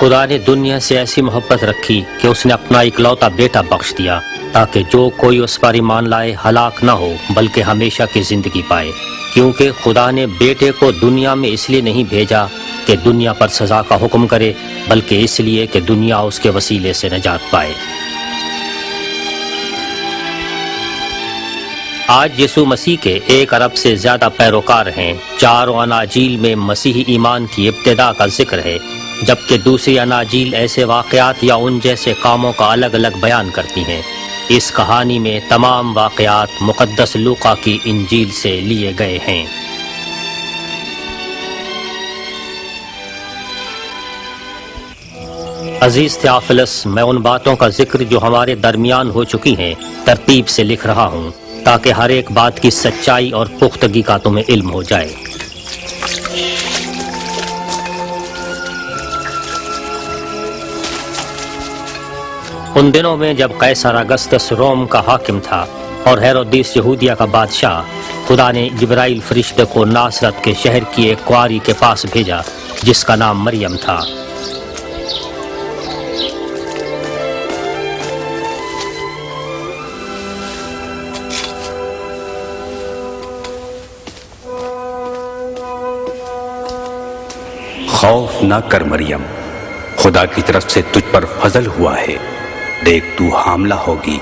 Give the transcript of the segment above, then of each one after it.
خدا نے دنیا سے ایسی محبت رکھی کہ اس نے اپنا اکلوتا بیٹا بخش دیا تاکہ جو کوئی اس پر ایمان لائے ہلاک نہ ہو بلکہ ہمیشہ کی زندگی پائے۔ کیونکہ خدا نے بیٹے کو دنیا میں اس لیے نہیں بھیجا کہ دنیا پر سزا کا حکم کرے بلکہ اس لیے کہ دنیا اس کے وسیلے سے نجات پائے۔ آج یسوع مسیح کے 1 ارب سے زیادہ پیروکار ہیں۔ چاروں اناجیل میں مسیحی ایمان کی ابتدا کا ذکر ہے، جبکہ دوسری اناجیل ایسے واقعات یا ان جیسے کاموں کا الگ الگ بیان کرتی ہیں۔ اس کہانی میں تمام واقعات مقدس لوقا کی انجیل سے لیے گئے ہیں۔ عزیز تھیوفلس، میں ان باتوں کا ذکر جو ہمارے درمیان ہو چکی ہیں ترتیب سے لکھ رہا ہوں تاکہ ہر ایک بات کی سچائی اور پختگی کا تمہیں علم ہو جائے۔ ان دنوں میں جب قیصر اگستس روم کا حاکم تھا اور ہیرودیس یہودیہ کا بادشاہ، خدا نے جبرائیل فرشتے کو ناصرت کے شہر کی ایک کنواری کے پاس بھیجا جس کا نام مریم تھا۔ خوف نہ کر مریم، خدا کی طرف سے تجھ پر فضل ہوا ہے۔ دیکھ تو حاملہ ہوگی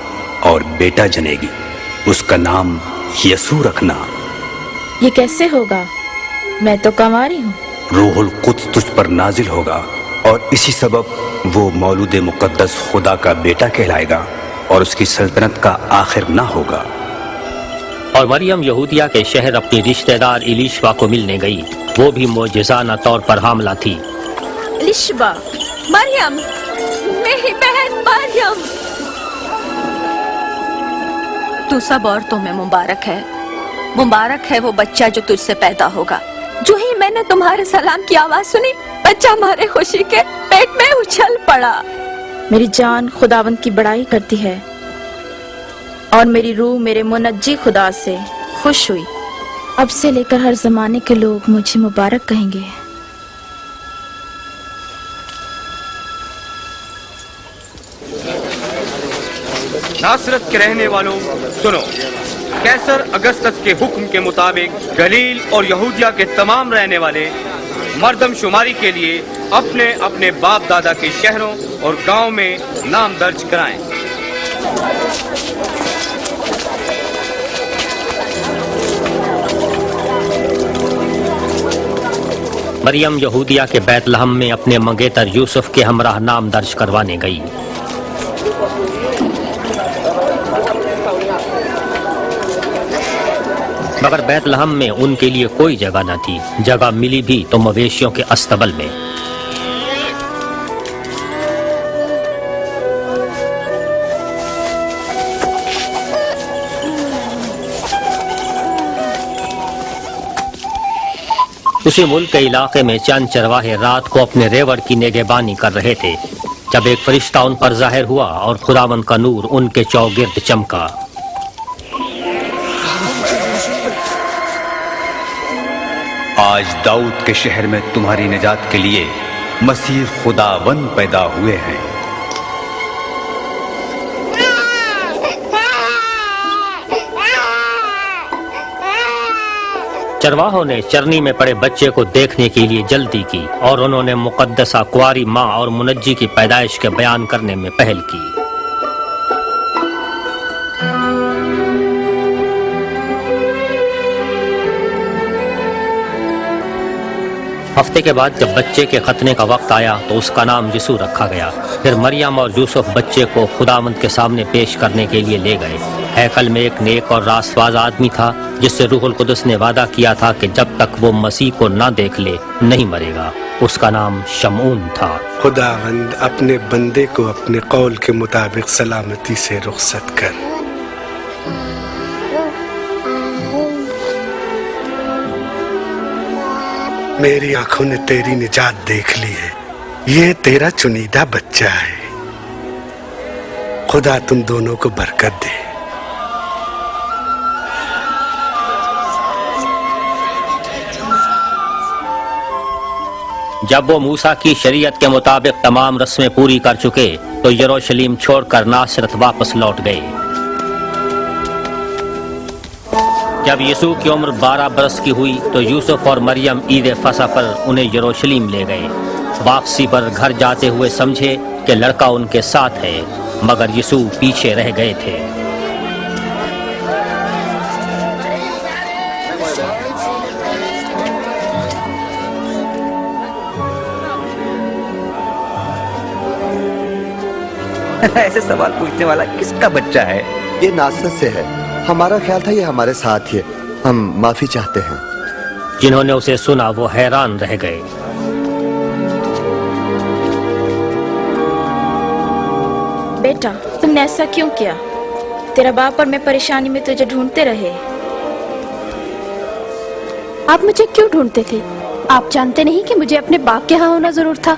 اور بیٹا جنے گی، اس کا نام یسوع رکھنا۔ یہ کیسے ہوگا؟ میں تو کنواری ہوں۔ روح القدس تجھ پر نازل ہوگا اور اسی سبب وہ مولود مقدس خدا کا بیٹا کہلائے گا اور اس کی سلطنت کا آخر نہ ہوگا۔ اور مریم یہودیہ کے شہر اپنی رشتہ دار الیشبا کو ملنے گئی، وہ بھی معجزانہ طور پر حاملہ تھی۔ الیشبا، مریم، میری بہن مریم، تو سب عورتوں میں مبارک ہے، مبارک ہے وہ بچہ جو تجھ سے پیدا ہوگا۔ جو ہی میں نے تمہارے سلام کی آواز سنی، بچہ ہمارے خوشی کے پیٹ میں اچھل پڑا۔ میری جان خداوند کی بڑائی کرتی ہے اور میری روح میرے منجی خدا سے خوش ہوئی۔ اب سے لے کر ہر زمانے کے لوگ مجھے مبارک کہیں گے۔ ناصرت کے رہنے والوں سنو، قیصر اگستس کے حکم کے مطابق گلیل اور یہودیہ کے تمام رہنے والے مردم شماری کے لیے اپنے اپنے باپ دادا کے شہروں اور گاؤں میں نام درج کرائیں۔ مریم یہودیہ کے بیت لحم میں اپنے منگیتر یوسف کے ہمراہ نام درج کروانے گئی۔ مگر بیت لحم میں ان کے لیے کوئی جگہ نہ تھی، جگہ ملی بھی تو مویشیوں کے استبل میں۔ اسی ملک کے علاقے میں چند چرواہے رات کو اپنے ریوڑ کی نگہبانی کر رہے تھے جب ایک فرشتہ ان پر ظاہر ہوا اور خداوند کا نور ان کے چوگرد چمکا۔ آج داؤد کے شہر میں تمہاری نجات کے لیے مسیح خداوند پیدا ہوئے ہیں۔ چرواہوں نے چرنی میں پڑے بچے کو دیکھنے کے لیے جلدی کی اور انہوں نے مقدسہ کنواری ماں اور منجی کی پیدائش کے بیان کرنے میں پہل کی۔ ہفتے کے بعد جب بچے کے ختنے کا وقت آیا تو اس کا نام یسوع رکھا گیا۔ پھر مریم اور یوسف بچے کو خداوند کے سامنے پیش کرنے کے لیے لے گئے۔ ہیکل میں ایک نیک اور راست باز آدمی تھا جس سے روح القدس نے وعدہ کیا تھا کہ جب تک وہ مسیح کو نہ دیکھ لے نہیں مرے گا۔ اس کا نام شمعون تھا۔ خداوند اپنے بندے کو اپنے قول کے مطابق سلامتی سے رخصت کر۔ میری آنکھوں نے تیری نجات دیکھ لی ہے، یہ تیرا چنیدہ بچہ ہے۔ خدا تم دونوں کو برکت دے۔ جب وہ موسیٰ کی شریعت کے مطابق تمام رسمیں پوری کر چکے تو یروشلم چھوڑ کر ناصرت واپس لوٹ گئے۔ جب یسوع کی عمر 12 برس کی ہوئی تو یوسف اور مریم عید فصح پر انہیں یروشلم لے گئے۔ واپسی پر گھر جاتے ہوئے سمجھے کہ لڑکا ان کے ساتھ ہے، مگر یسوع پیچھے رہ گئے تھے۔ ایسے سوال پوچھنے والا کس کا بچہ ہے؟ یہ ناصرت سے ہے، ہمارا خیال تھا یہ ہمارے ساتھ ہی ہے، ہم معافی چاہتے ہیں۔ جنہوں نے اسے سنا وہ حیران رہ گئے۔ بیٹا تم نے ایسا کیوں کیا؟ تیرا باپ اور میں پریشانی میں تجھے ڈھونڈتے رہے۔ آپ مجھے کیوں ڈھونڈتے تھے؟ آپ جانتے نہیں کہ مجھے اپنے باپ کے ہاں ہونا ضرور تھا؟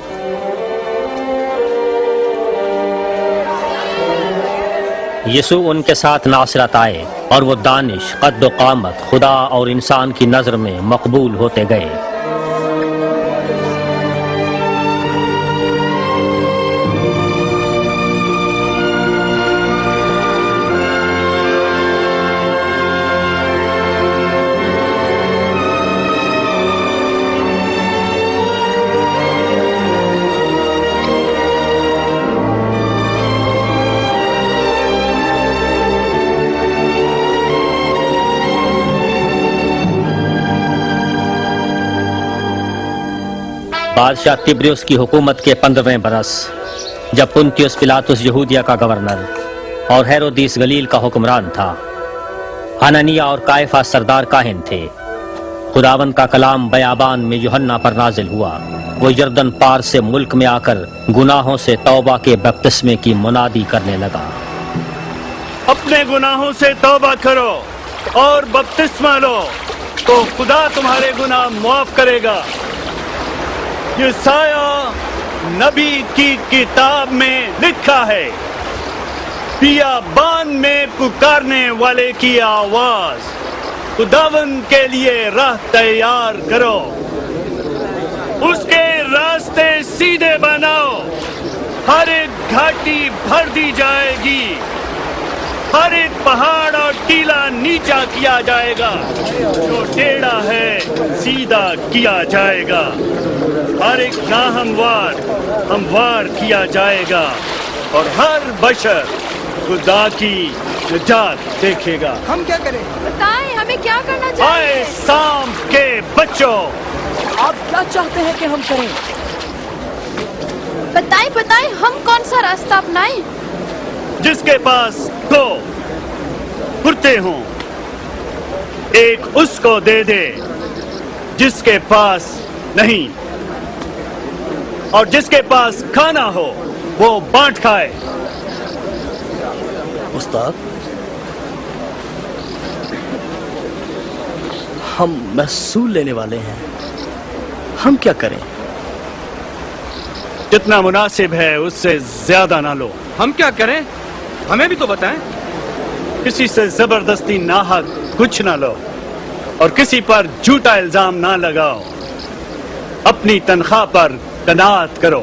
یسوع ان کے ساتھ ناصرت آئے اور وہ دانش، قد و قامت، خدا اور انسان کی نظر میں مقبول ہوتے گئے۔ بادشاہ تبریوس کی حکومت کے 15ویں برس، جب پنتیوس پلاطس یہودیہ کا گورنر اور ہیرودیس گلیل کا حکمران تھا، حنانیہ اور قیافہ سردار کاہن تھے، خداوند کا کلام بیابان میں یوحنا پر نازل ہوا۔ وہ یردن پار سے ملک میں آ کر گناہوں سے توبہ کے بپتسمے کی منادی کرنے لگا۔ اپنے گناہوں سے توبہ کرو اور بپتسمہ لو تو خدا تمہارے گناہ معاف کرے گا۔ یسایہ نبی کی کتاب میں لکھا ہے، بیابان میں پکارنے والے کی آواز، خداوند کے لیے راہ تیار کرو، اس کے راستے سیدھے بناؤ۔ ہر ایک گھاٹی بھر دی جائے گی، ہر ایک پہاڑ اور ٹیلا نیچا کیا جائے گا، جو ٹیڑھا ہے سیدھا کیا جائے گا، ہر ایک ناہموار ہموار کیا جائے گا، اور ہر بشر خدا کی نجات دیکھے گا۔ ہم کیا کریں؟ بتائیں ہمیں کیا کرنا چاہیے؟ آئے سام کے بچوں، آپ کیا چاہتے ہیں کہ ہم کریں؟ بتائیں ہم کون سا راستہ اپنائیں؟ جس کے پاس 2 کرتے ہوں ایک اس کو دے دے جس کے پاس نہیں، اور جس کے پاس کھانا ہو وہ بانٹ کھائے۔ استاد، ہم محصول لینے والے ہیں، ہم کیا کریں؟ جتنا مناسب ہے اس سے زیادہ نہ لو۔ ہم کیا کریں؟ ہمیں بھی تو بتائیں۔ کسی سے زبردستی ناحق کچھ نہ لو، اور کسی پر جھوٹا الزام نہ لگاؤ۔ اپنی تنخواہ پر قناعت کرو۔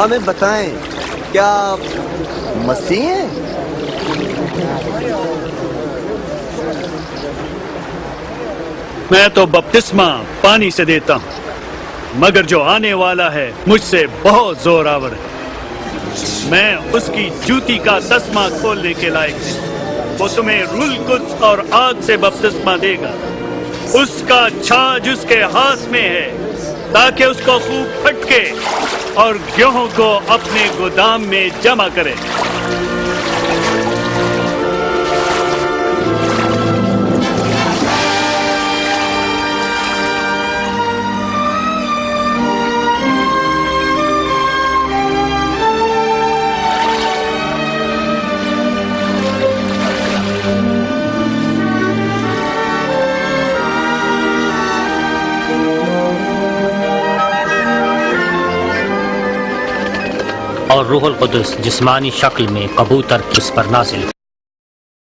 ہمیں بتائیں، کیا آپ مسیح ہیں؟ میں تو بپتسمہ پانی سے دیتا ہوں، مگر جو آنے والا ہے مجھ سے بہت زور آور ہے، میں اس کی جوتی کا تسمہ کھولنے کے لائق ہوں۔ وہ تمہیں روح القدس اور آگ سے بپتسمہ دے گا۔ اس کا چھاج اس کے ہاتھ میں ہے، تاکہ اس کو خوب پھٹکے اور گیہوں کو اپنے گودام میں جمع کرے۔ اور روح القدس جسمانی شکل میں کبوتر کی اس پر نازل